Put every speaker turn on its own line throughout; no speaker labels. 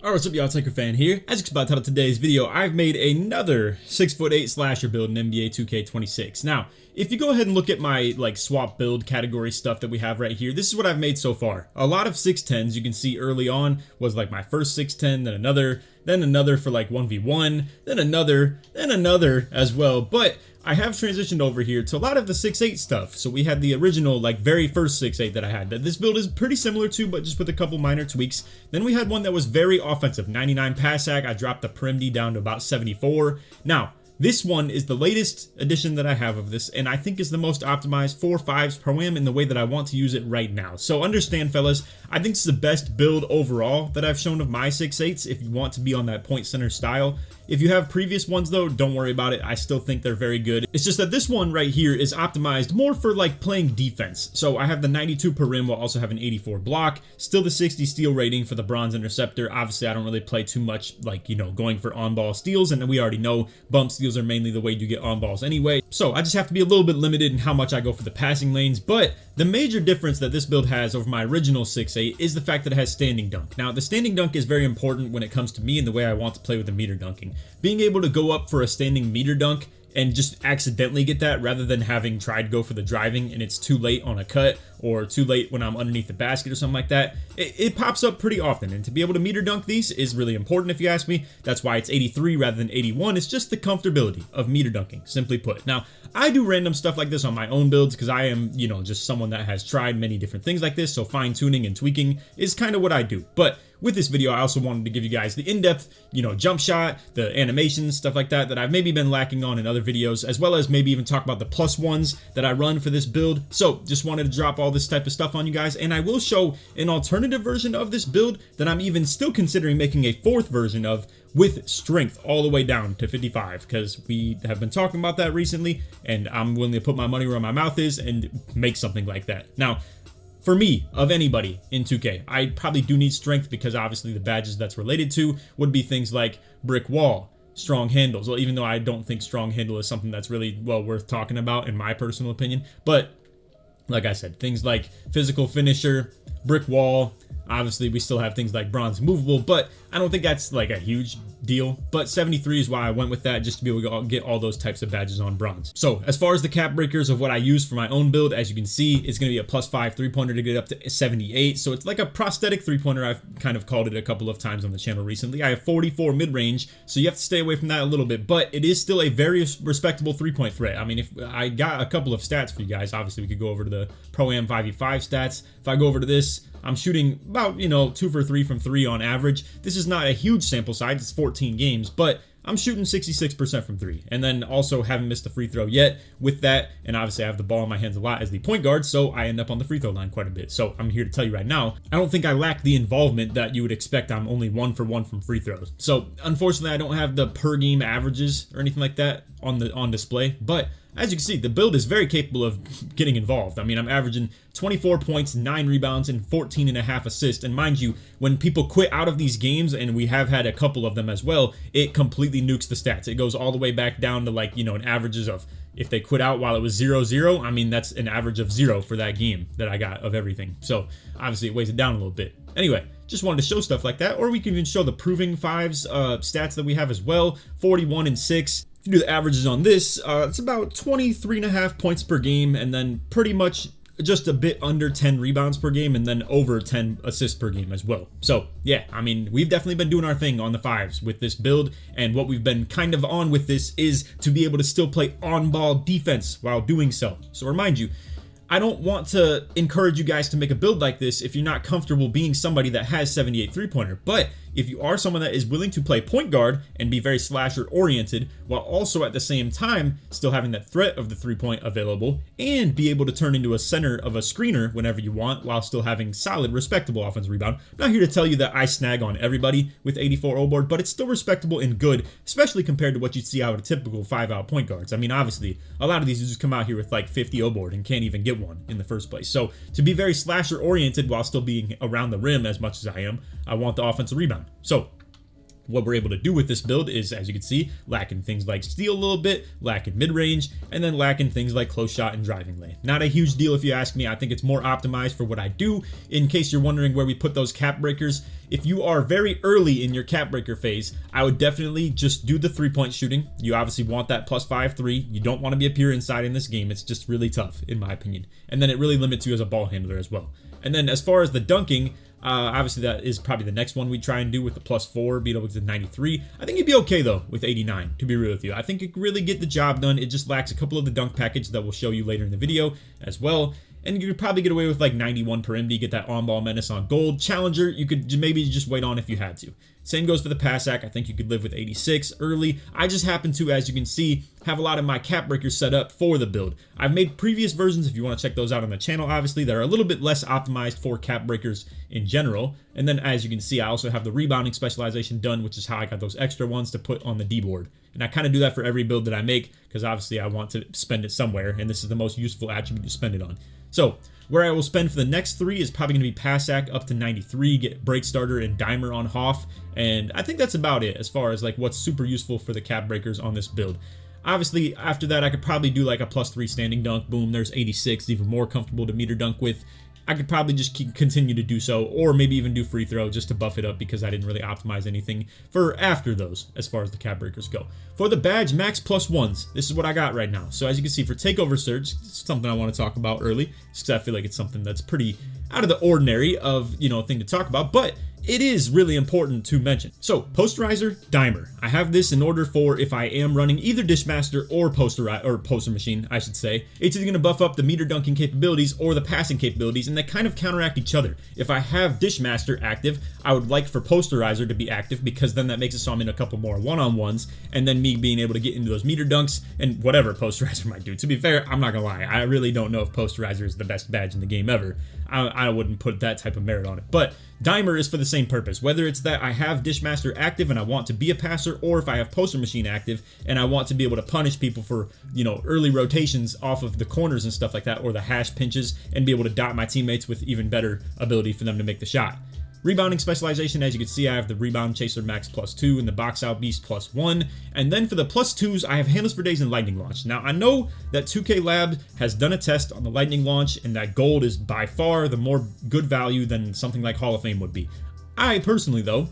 Alright, what's up y'all, LakerFan here. As you can tell in today's video, I've made another 6'8" slasher build in NBA 2K26. Now, if you go ahead and look at my swap build category stuff that we have right here, this is what I've made so far. A lot of 6'10s you can see early on was my first 6'10, then another for 1v1, then another as well. But I have transitioned over here to a lot of the 6'8 stuff. So we had the original, very first 6'8 that I had, that this build is pretty similar to, but just with a couple minor tweaks. Then we had one that was very offensive, 99 pass sack. I dropped the perim down to about 74. Now, this one is the latest edition that I have of this, and I think is the most optimized 4.5s per wham in the way that I want to use it right now. So understand, fellas, I think this is the best build overall that I've shown of my 6'8s if you want to be on that point center style. If you have previous ones though, don't worry about it. I still think they're very good. It's just that this one right here is optimized more for playing defense. So I have the 92 per rim while also having 84 block, still the 60 steal rating for the bronze interceptor. Obviously, I don't really play too much going for on-ball steals, and we already know bump steals are mainly the way you get on balls anyway. So I just have to be a little bit limited in how much I go for the passing lanes. But the major difference that this build has over my original 6'8 is the fact that it has standing dunk. Now, the standing dunk is very important when it comes to me and the way I want to play with the meter dunking. Being able to go up for a standing meter dunk and just accidentally get that rather than having tried to go for the driving and it's too late on a cut or too late when I'm underneath the basket or something like that, it pops up pretty often. And to be able to meter dunk these is really important if you ask me. That's why it's 83 rather than 81. It's just the comfortability of meter dunking, simply put. Now, I do random stuff like this on my own builds because I am, just someone that has tried many different things like this. So fine tuning and tweaking is kind of what I do. But with this video, I also wanted to give you guys the in-depth, jump shot, the animations, stuff like that I've maybe been lacking on in other videos, as well as maybe even talk about the plus ones that I run for this build. So just wanted to drop all this type of stuff on you guys, and I will show an alternative version of this build that I'm even still considering making a fourth version of with strength all the way down to 55, because we have been talking about that recently, and I'm willing to put my money where my mouth is and make something like that. Now, for me, of anybody in 2K, I probably do need strength because obviously the badges that's related to would be things like brick wall, strong handles. Well, even though I don't think strong handle is something that's really worth talking about in my personal opinion. But like I said, things like physical finisher, brick wall. Obviously, we still have things like bronze movable, but I don't think that's a huge deal. But 73 is why I went with that, just to be able to get all those types of badges on bronze. So as far as the cap breakers of what I use for my own build, as you can see, it's going to be a +5 3-pointer to get up to 78. So it's like a prosthetic 3-pointer. I've kind of called it a couple of times on the channel recently. I have 44 mid-range, so you have to stay away from that a little bit, but it is still a very respectable 3-point threat. I mean, if I got a couple of stats for you guys, obviously we could go over to the Pro-Am 5v5 stats. If I go over to this, I'm shooting about, 2 for 3 from 3 on average. This is not a huge sample size, it's 14 games, but I'm shooting 66% from 3. And then also haven't missed a free throw yet with that. And obviously I have the ball in my hands a lot as the point guard, so I end up on the free throw line quite a bit. So I'm here to tell you right now, I don't think I lack the involvement that you would expect. I'm only 1 for 1 from free throws. So unfortunately, I don't have the per game averages or anything like that on display, but as you can see, the build is very capable of getting involved. I mean, I'm averaging 24 points, 9 rebounds, and 14.5 assists. And mind you, when people quit out of these games, and we have had a couple of them as well, it completely nukes the stats. It goes all the way back down to an averages of, if they quit out while it was 0-0, I mean, that's an average of 0 for that game that I got of everything. So obviously it weighs it down a little bit. Anyway, just wanted to show stuff like that, or we can even show the proving fives stats that we have as well, 41 and 6. If you do the averages on this, it's about 23.5 points per game, and then pretty much just a bit under 10 rebounds per game, and then over 10 assists per game as well. So yeah, I mean, we've definitely been doing our thing on the fives with this build, and what we've been kind of on with this is to be able to still play on-ball defense while doing so. So remind you, I don't want to encourage you guys to make a build like this if you're not comfortable being somebody that has 78 3-pointer, but if you are someone that is willing to play point guard and be very slasher oriented, while also at the same time still having that threat of the 3-point available and be able to turn into a center of a screener whenever you want while still having solid, respectable offensive rebound. I'm not here to tell you that I snag on everybody with 84 O-board, but it's still respectable and good, especially compared to what you'd see out of typical 5-out point guards. I mean, obviously, a lot of these just come out here with 50 O-board and can't even get one in the first place. So to be very slasher oriented while still being around the rim as much as I am, I want the offensive rebound. So What we're able to do with this build is, as you can see, lacking things like steal a little bit, lacking mid-range, and then lacking things like close shot and driving lane. Not a huge deal if you ask me. I think it's more optimized for what I do. In case you're wondering where we put those cap breakers, if you are very early in your cap breaker phase, I would definitely just do the 3-point shooting. You obviously want that +5-3. You don't want to be a pure inside in this game. It's just really tough, in my opinion. And then it really limits you as a ball handler as well. And then as far as the dunking, obviously that is probably the next one we try and do with the +4, beat up to 93. I think you'd be okay though with 89, to be real with you. I think it could really get the job done. It just lacks a couple of the dunk package that we'll show you later in the video as well. And you could probably get away with like 91 per MD, get that on-ball menace on gold. Challenger, you could maybe just wait on if you had to. Same goes for the pass act. I think you could live with 86 early. I just happen to, as you can see, have a lot of my cap breakers set up for the build. I've made previous versions, if you want to check those out on the channel, obviously, that are a little bit less optimized for cap breakers in general. And then, as you can see, I also have the rebounding specialization done, which is how I got those extra ones to put on the D-board. And I kind of do that for every build that I make, because obviously I want to spend it somewhere, and this is the most useful attribute to spend it on. So, where I will spend for the next 3 is probably going to be pass act up to 93, get break starter and dimer on Hoff, and I think that's about it as far as like what's super useful for the cap breakers on this build. Obviously, after that, I could probably do like a +3 standing dunk. Boom, there's 86, even more comfortable to meter dunk with. I could probably just continue to do so, or maybe even do free throw just to buff it up because I didn't really optimize anything for after those as far as the cap breakers go. For the badge, max +1s. This is what I got right now. So as you can see, for Takeover Surge, it's something I want to talk about early, just because I feel like it's something that's pretty out of the ordinary of, thing to talk about, but it is really important to mention. So, posterizer, dimer. I have this in order for if I am running either Dishmaster or poster machine, I should say. It's either going to buff up the meter dunking capabilities or the passing capabilities, and they kind of counteract each other. If I have Dishmaster active, I would like for posterizer to be active because then that makes it so I'm in a couple more one-on-ones, and then me being able to get into those meter dunks and whatever posterizer might do. To be fair, I'm not gonna lie, I really don't know if posterizer is the best badge in the game ever. I wouldn't put that type of merit on it, but dimer is for the same purpose, whether it's that I have Dishmaster active and I want to be a passer, or if I have poster machine active and I want to be able to punish people for, early rotations off of the corners and stuff like that, or the hash pinches, and be able to dot my teammates with even better ability for them to make the shot. Rebounding specialization, as you can see, I have the Rebound Chaser Max +2 and the Box Out Beast +1. And then for the +2s, I have Handless for Days and Lightning Launch. Now, I know that 2K Lab has done a test on the Lightning Launch, and that gold is by far the more good value than something like Hall of Fame would be. I personally, though,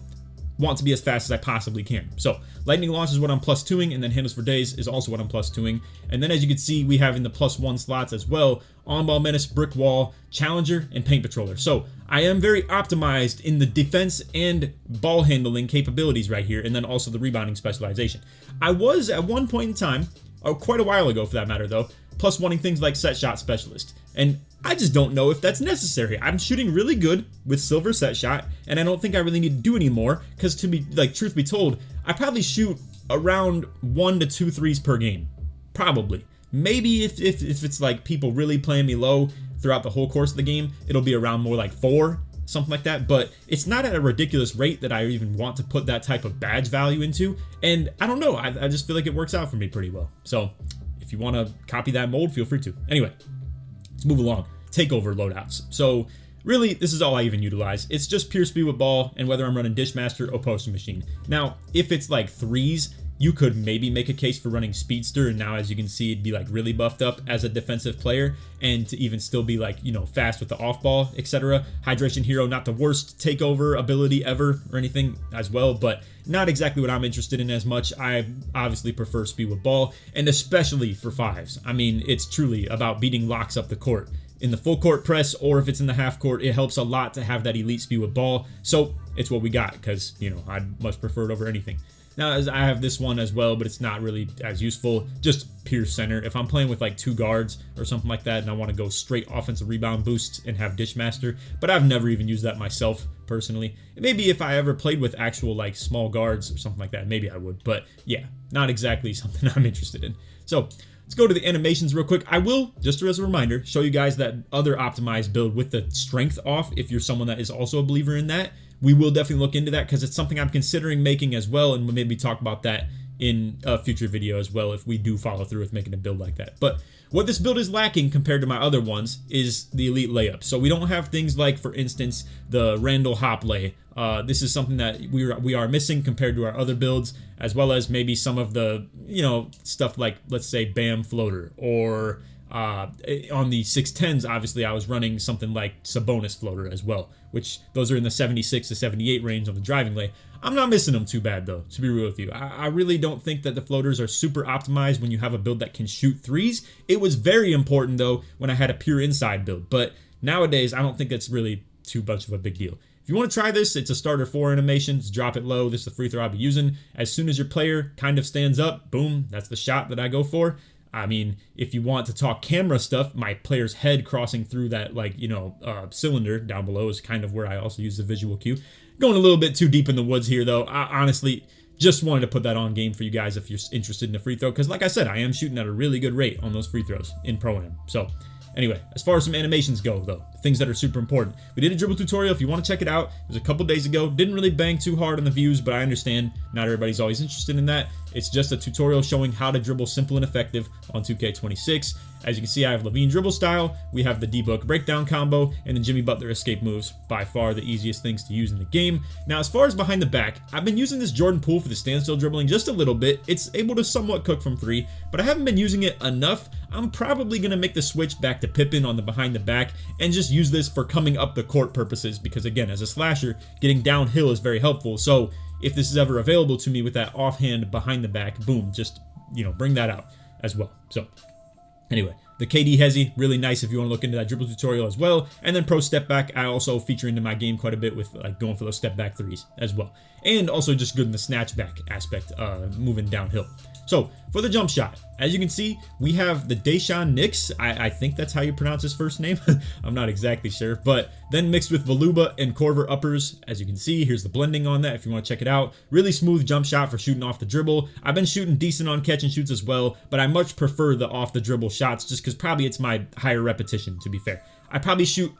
want to be as fast as I possibly can. So, Lightning Launch is what I'm +2ing, and then Handless for Days is also what I'm +2ing. And then as you can see, we have in the +1 slots as well, On-Ball Menace, Brick Wall, Challenger, and Paint Patroller. So, I am very optimized in the defense and ball handling capabilities right here, and then also the rebounding specialization. I was, at one point in time, quite a while ago for that matter though, +1ing things like Set Shot Specialist. And I just don't know if that's necessary. I'm shooting really good with Silver Set Shot, and I don't think I really need to do any more, because to be, truth be told, I probably shoot around 1 to 2 threes per game. Probably. Maybe if it's like people really playing me low throughout the whole course of the game, it'll be around more like 4, something like that, but it's not at a ridiculous rate that I even want to put that type of badge value into, and I don't know, I just feel like it works out for me pretty well. So, if you want to copy that mold, feel free to. Anyway, let's move along. Takeover loadouts. So, really, this is all I even utilize. It's just pure speed with ball, and whether I'm running Dishmaster or Poster Machine. Now, if it's like threes, you could maybe make a case for running Speedster, and now as you can see, it'd be like really buffed up as a defensive player, and to even still be like, fast with the off ball, etc. Hydration Hero, not the worst takeover ability ever or anything as well, but not exactly what I'm interested in as much. I obviously prefer speed with ball, and especially for fives. I mean, it's truly about beating locks up the court. In the full court press, or if it's in the half court, it helps a lot to have that elite speed with ball, so it's what we got, because, I'd much prefer it over anything. Now, as I have this one as well, but it's not really as useful, just pure center. If I'm playing with like 2 guards or something like that, and I want to go straight offensive rebound boost and have Dishmaster, but I've never even used that myself personally. Maybe if I ever played with actual like small guards or something like that, maybe I would, but yeah, not exactly something I'm interested in. So, let's go to the animations real quick. I will, just as a reminder, show you guys that other optimized build with the strength off if you're someone that is also a believer in that. We will definitely look into that because it's something I'm considering making as well, and we'll maybe talk about that in a future video as well if we do follow through with making a build like that. But what this build is lacking compared to my other ones is the elite layup. So we don't have things like, for instance, the Randall hop lay. This is something that we are missing compared to our other builds, as well as maybe some of the, stuff like, let's say, Bam floater, or on the 610s, obviously I was running something like Sabonis floater as well, which those are in the 76 to 78 range on the driving lay. I'm not missing them too bad though, to be real with you. I really don't think that the floaters are super optimized when you have a build that can shoot threes. It was very important though when I had a pure inside build, but nowadays I don't think that's really too much of a big deal. If you want to try this, it's a starter 4 animation. Just drop it low. This is the free throw I'll be using. As soon as your player kind of stands up, boom, that's the shot that I go for. I mean, if you want to talk camera stuff, my player's head crossing through that, cylinder down below is kind of where I also use the visual cue. Going a little bit too deep in the woods here, though. I honestly just wanted to put that on game for you guys if you're interested in a free throw, because like I said, I am shooting at a really good rate on those free throws in Pro-Am. So anyway, as far as some animations go, though, things that are super important. We did a dribble tutorial. If you want to check it out, it was a couple days ago. Didn't really bang too hard on the views, but I understand not everybody's always interested in that. It's just a tutorial showing how to dribble simple and effective on 2K26. As you can see, I have Levine dribble style, we have the D-Book breakdown combo, and the Jimmy Butler escape moves, by far the easiest things to use in the game. Now, as far as behind the back, I've been using this Jordan Poole for the standstill dribbling just a little bit. It's able to somewhat cook from 3, but I haven't been using it enough. I'm probably going to make the switch back to Pippen on the behind the back and just use this for coming up the court purposes, because again, as a slasher, getting downhill is very helpful. So if this is ever available to me with that offhand behind the back, boom, just, bring that out as well. So anyway, the KD Hezi, really nice if you want to look into that dribble tutorial as well. And then pro step back, I also feature into my game quite a bit with going for those step back threes as well. And also just good in the snatch back aspect, moving downhill. So for the jump shot, as you can see, we have the Deshaun Nix. I think that's how you pronounce his first name. I'm not exactly sure, but then mixed with Valuba and Corver uppers. As you can see, here's the blending on that if you want to check it out. Really smooth jump shot for shooting off the dribble. I've been shooting decent on catch and shoots as well, but I much prefer the off the dribble shots just because probably it's my higher repetition, to be fair. I probably shoot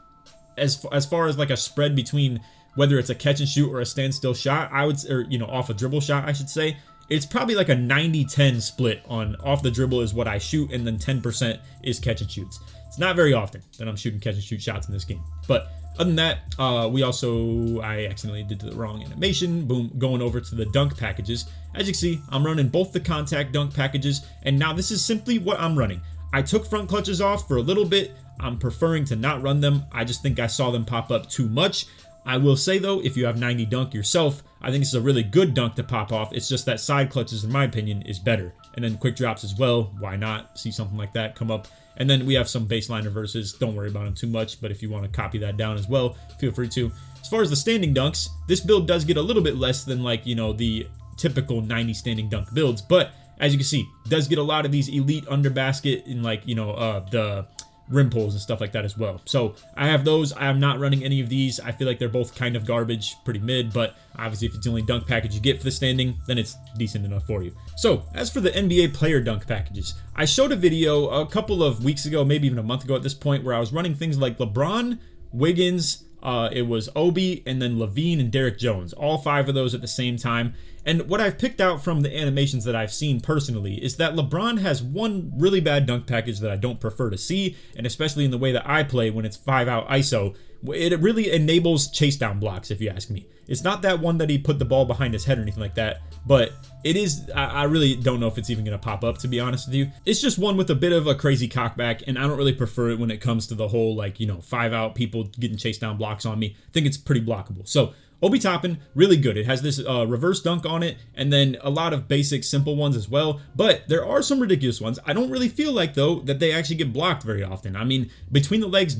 as far as like a spread between whether it's a catch and shoot or a standstill shot, off a dribble shot, I should say. It's probably like a 90-10 split on off the dribble is what I shoot, and then 10% is catch and shoots. It's not very often that I'm shooting catch and shoot shots in this game. But other than that, I accidentally did the wrong animation. Boom, going over to the dunk packages. As you can see, I'm running both the contact dunk packages, and now this is simply what I'm running. I took front clutches off for a little bit. I'm preferring to not run them. I just think I saw them pop up too much. I will say though, if you have 90 dunk yourself, I think this is a really good dunk to pop off. It's just that side clutches, in my opinion, is better. And then quick drops as well. Why not see something like that come up? And then we have some baseline reverses. Don't worry about them too much, but if you want to copy that down as well, feel free to. As far as the standing dunks, this build does get a little bit less than the typical 90 standing dunk builds, but as you can see, does get a lot of these elite under basket in the rim pulls and stuff like that as well. So I have those. I am not running any of these. I feel like they're both kind of garbage, pretty mid, but obviously if it's the only dunk package you get for the standing, then it's decent enough for you. So as for the NBA player dunk packages, I showed a video a couple of weeks ago, maybe even a month ago at this point, where I was running things like LeBron, Wiggins, it was Obi, and then Levine and Derrick Jones, all 5 of those at the same time. And what I've picked out from the animations that I've seen personally is that LeBron has one really bad dunk package that I don't prefer to see, and especially in the way that I play when it's 5-out ISO, it really enables chase down blocks, if you ask me. It's not that one that he put the ball behind his head or anything like that, but it is, I really don't know if it's even going to pop up, to be honest with you. It's just one with a bit of a crazy cockback, and I don't really prefer it when it comes to the whole, 5-out people getting chased down blocks on me. I think it's pretty blockable. So Obi Toppin, really good. It has this reverse dunk on it, and then a lot of basic simple ones as well, but there are some ridiculous ones. I don't really feel like, though, that they actually get blocked very often. I mean, between the legs,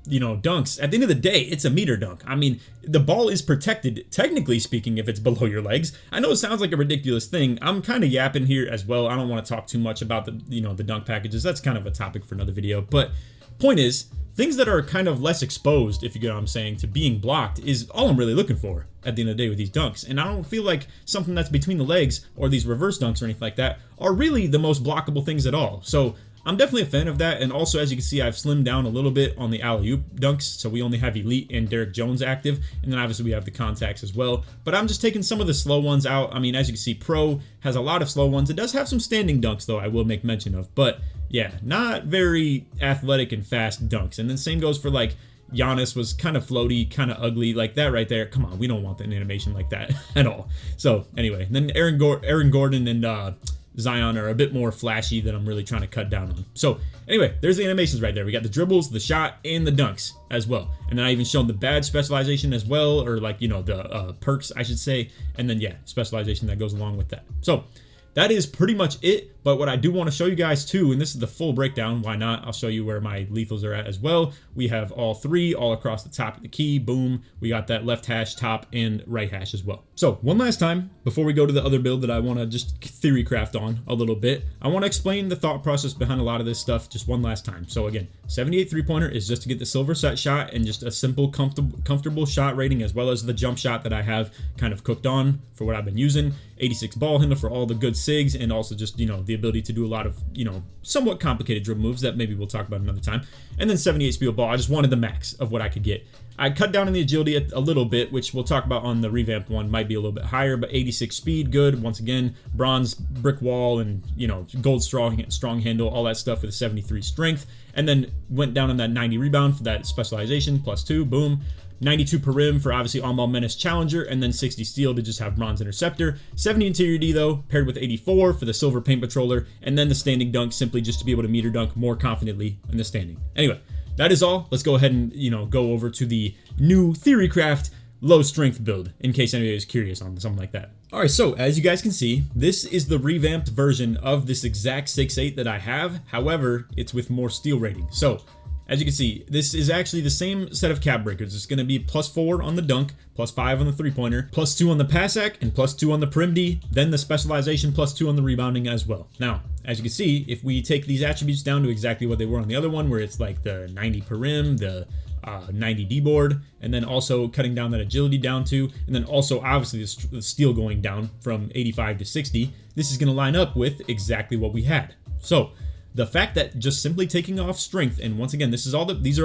dunks, at the end of the day, it's a meter dunk. I mean, the ball is protected, technically speaking, if it's below your legs. I know it sounds like a ridiculous thing. I'm kind of yapping here as well. I don't want to talk too much about the dunk packages. That's kind of a topic for another video, but point is, things that are kind of less exposed, if you get what I'm saying, to being blocked is all I'm really looking for at the end of the day with these dunks. And I don't feel like something that's between the legs or these reverse dunks or anything like that are really the most blockable things at all. So I'm definitely a fan of that. And also, as you can see, I've slimmed down a little bit on the alley-oop dunks. So we only have Elite and Derrick Jones active. And then obviously we have the contacts as well. But I'm just taking some of the slow ones out. I mean, as you can see, Pro has a lot of slow ones. It does have some standing dunks, though, I will make mention of. But yeah, not very athletic and fast dunks. And then same goes for like Giannis was kind of floaty, kind of ugly, like that right there. Come on, we don't want an animation like that at all. So anyway, then Aaron Gordon and Zion are a bit more flashy that I'm really trying to cut down on. So anyway, there's the animations right there. We got the dribbles, the shot, and the dunks as well. And then I even shown the badge specialization as well, or like, you know, the perks, I should say. And then, yeah, specialization that goes along with that. So that is pretty much it. But what I do want to show you guys too, and this is the full breakdown, why not? I'll show you where my lethals are at as well. We have all three all across the top of the key. Boom. We got that left hash, top, and right hash as well. So one last time, before we go to the other build that I want to just theory craft on a little bit, I want to explain the thought process behind a lot of this stuff just one last time. So again, 78 three-pointer is just to get the silver set shot and just a simple, comfortable shot rating, as well as the jump shot that I have kind of cooked on for what I've been using. 86 ball handle for all the good SIGs, and also just, you know, the ability to do a lot of, you know, somewhat complicated dribble moves that maybe we'll talk about another time. And then 78 speed of ball. I just wanted the max of what I could get. I cut down on the agility a little bit, which we'll talk about on the revamped one, might be a little bit higher, but 86 speed, good. Once again, bronze brick wall and, you know, gold strong handle, all that stuff with a 73 strength. And then went down on that 90 rebound for that specialization, +2, boom. 92 per rim for obviously on-ball menace challenger, and then 60 steal to just have bronze interceptor. 70 interior D though, paired with 84 for the silver paint patroller, and then the standing dunk simply just to be able to meter dunk more confidently in the standing. Anyway, that is all. Let's go ahead and, you know, go over to the new Theorycraft low strength build in case anybody is curious on something like that. All right, so as you guys can see, this is the revamped version of this exact 6'8 that I have. However, it's with more steel rating. So as you can see, this is actually the same set of cap breakers. It's going to be +4 on the dunk, +5 on the three-pointer, +2 on the pass act, and +2 on the perim D, then the specialization +2 on the rebounding as well. Now, as you can see, if we take these attributes down to exactly what they were on the other one, where it's like the 90 perim, the 90 D board, and then also cutting down that agility down to, and then also obviously the steel going down from 85 to 60, this is going to line up with exactly what we had. So the fact that just simply taking off strength, and once again, these are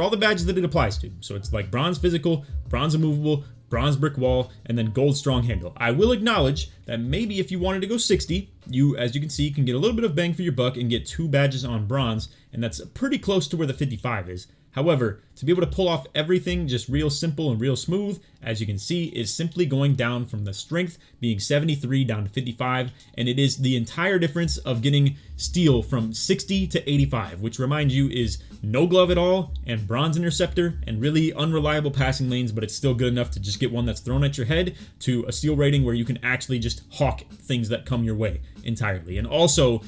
all the badges that it applies to. So it's like bronze physical, bronze immovable, bronze brick wall, and then gold strong handle. I will acknowledge that maybe if you wanted to go 60, you, as you can see, can get a little bit of bang for your buck and get 2 badges on bronze, and that's pretty close to where the 55 is. However, to be able to pull off everything just real simple and real smooth, as you can see, is simply going down from the strength being 73 down to 55, and it is the entire difference of getting steel from 60 to 85, which remind you is no glove at all, and bronze interceptor, and really unreliable passing lanes, but it's still good enough to just get one that's thrown at your head, to a steel rating where you can actually just hawk things that come your way entirely. And also,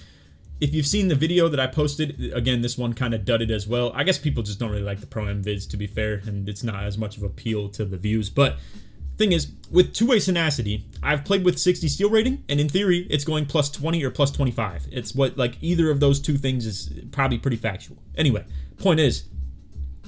if you've seen the video that I posted, again, this one kind of dudded as well. I guess people just don't really like the Pro-Am vids, to be fair, and it's not as much of appeal to the views. But thing is, with two-way tenacity, I've played with 60 steel rating, and in theory, it's going +20 or +25. It's what, like, either of those two things is probably pretty factual. Anyway, point is,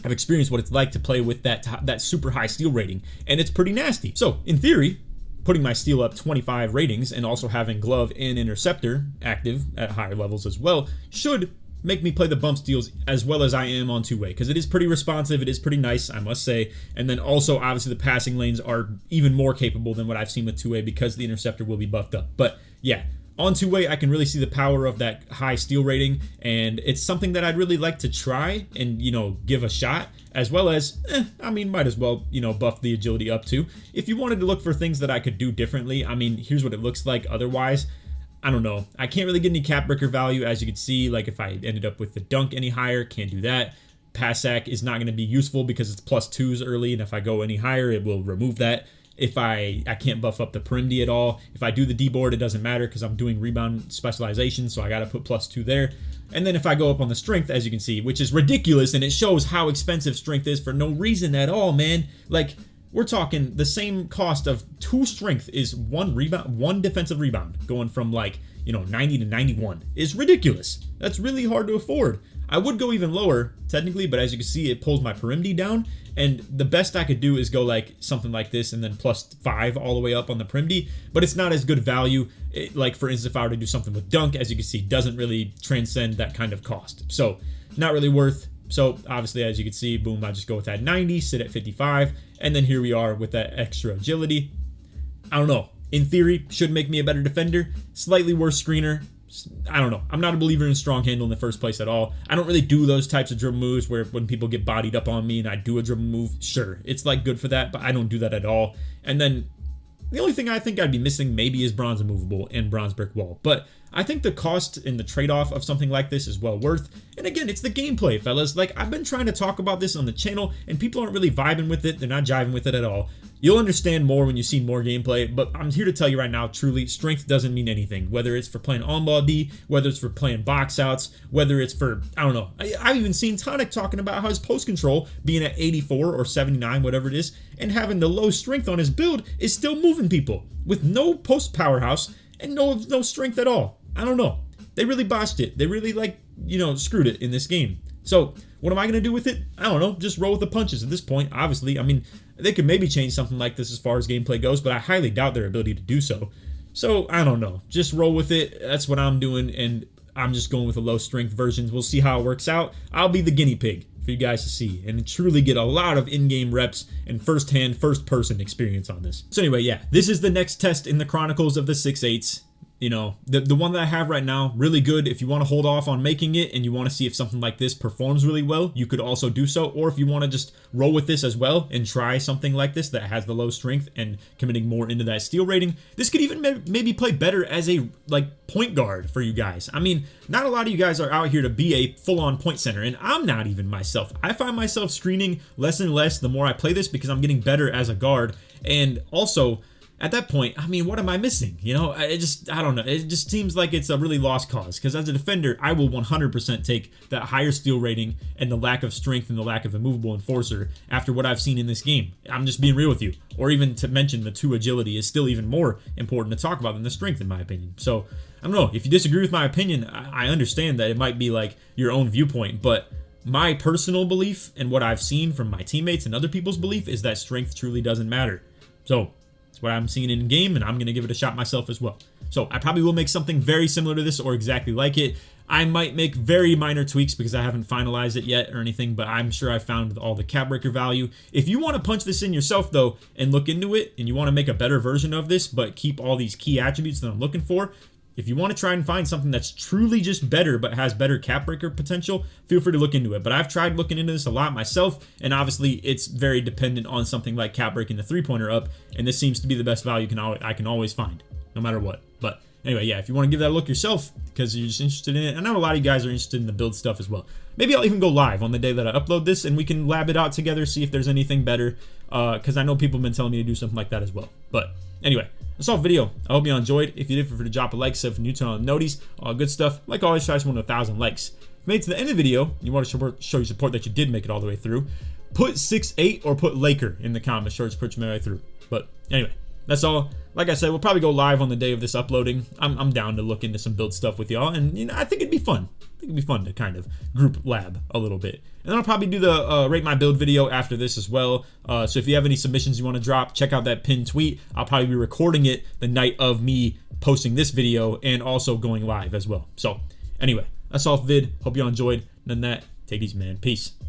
I've experienced what it's like to play with that super high steel rating, and it's pretty nasty. So, in theory, putting my steel up 25 ratings and also having glove and interceptor active at higher levels as well should make me play the bump steals as well as I am on two-way, because it is pretty responsive, it is pretty nice, I must say. And then also, obviously, the passing lanes are even more capable than what I've seen with two-way because the interceptor will be buffed up. But yeah, on two-way, I can really see the power of that high steel rating, and it's something that I'd really like to try and, you know, give a shot, as well as, I mean, might as well, you know, buff the agility up too. If you wanted to look for things that I could do differently, I mean, here's what it looks like otherwise. I don't know. I can't really get any cap breaker value, as you can see. Like, if I ended up with the dunk any higher, can't do that. Passac is not going to be useful because it's +2s early, and if I go any higher, it will remove that. If I can't buff up the perim D at all. If I do the D board, it doesn't matter because I'm doing rebound specialization, so I got to put +2 there. And then if I go up on the strength, as you can see, which is ridiculous, and it shows how expensive strength is for no reason at all, man. Like, we're talking the same cost of 2 strength is 1 defensive rebound, going from, like, you know, 90 to 91 is ridiculous. That's really hard to afford. I would go even lower technically, but as you can see, it pulls my Perimdi down, and the best I could do is go like something like this and then +5 all the way up on the Perimdi, but it's not as good value. Like for instance, if I were to do something with Dunk, as you can see, doesn't really transcend that kind of cost. So not really worth. So obviously, as you can see, boom, I just go with that 90, sit at 55, and then here we are with that extra agility. I don't know. In theory, should make me a better defender. Slightly worse screener. I don't know. I'm not a believer in strong handle in the first place at all. I don't really do those types of dribble moves where when people get bodied up on me and I do a dribble move, sure, it's like good for that, but I don't do that at all. And then the only thing I think I'd be missing maybe is bronze immovable and bronze brick wall. But I think the cost and the trade-off of something like this is well worth. And again, it's the gameplay, fellas. Like, I've been trying to talk about this on the channel, and people aren't really vibing with it. They're not jiving with it at all. You'll understand more when you see more gameplay, but I'm here to tell you right now, truly, strength doesn't mean anything. Whether it's for playing on-ball D, whether it's for playing box outs, whether it's for, I don't know. I've even seen Tonic talking about how his post control being at 84 or 79, whatever it is, and having the low strength on his build is still moving people with no post powerhouse and no strength at all. I don't know. They really botched it. They really, like, you know, screwed it in this game. So what am I going to do with it? I don't know. Just roll with the punches at this point, obviously. I mean, they could maybe change something like this as far as gameplay goes, but I highly doubt their ability to do so. So I don't know. Just roll with it. That's what I'm doing, and I'm just going with a low strength version. We'll see how it works out. I'll be the guinea pig for you guys to see and truly get a lot of in-game reps and first-hand, first-person experience on this. So anyway, yeah, this is the next test in the Chronicles of the 6/8s. You know, the one that I have right now, really good. If you want to hold off on making it and you want to see if something like this performs really well, you could also do so. Or if you want to just roll with this as well and try something like this that has the low strength and committing more into that steal rating, this could even maybe play better as a like point guard for you guys. I mean, not a lot of you guys are out here to be a full-on point center, and I'm not even myself. I find myself screening less and less the more I play this because I'm getting better as a guard. And also, at that point, I mean, what am I missing? You know, I don't know. It just seems like it's a really lost cause, because as a defender, I will 100% take that higher steal rating and the lack of strength and the lack of immovable enforcer after what I've seen in this game. I'm just being real with you. Or even to mention the 2 agility is still even more important to talk about than the strength, in my opinion. So, I don't know. If you disagree with my opinion, I understand that it might be like your own viewpoint, but my personal belief and what I've seen from my teammates and other people's belief is that strength truly doesn't matter. So, it's what I'm seeing in game, and I'm going to give it a shot myself as well. So I probably will make something very similar to this or exactly like it. I might make very minor tweaks because I haven't finalized it yet or anything, but I'm sure I found all the cap breaker value. If you want to punch this in yourself, though, and look into it, and you want to make a better version of this, but keep all these key attributes that I'm looking for, if you want to try and find something that's truly just better but has better cap breaker potential, feel free to look into it. But I've tried looking into this a lot myself, and obviously it's very dependent on something like cap breaking the three-pointer up, and this seems to be the best value I can always find, no matter what. But anyway, yeah, if you want to give that a look yourself because you're just interested in it, I know a lot of you guys are interested in the build stuff as well. Maybe I'll even go live on the day that I upload this, and we can lab it out together, see if there's anything better, because I know people have been telling me to do something like that as well. But anyway, that's all the video. I hope you all enjoyed. If you did, feel free to drop a like, sub for new channel noties, all good stuff. Like always, try to 1,000 likes. If you made it to the end of the video, and you want to show your support that you did make it all the way through, put 6/8 or put Laker in the comments. Sure, it's put you way through. But anyway, that's all. Like I said, we'll probably go live on the day of this uploading. I'm down to look into some build stuff with y'all, and you know, I think it'd be fun. I think it'd be fun to kind of group lab a little bit. And then I'll probably do the rate my build video after this as well. So if you have any submissions you want to drop, check out that pinned tweet. I'll probably be recording it the night of me posting this video and also going live as well. So anyway, that's all for vid. Hope y'all enjoyed. And then that, take it easy, man. Peace.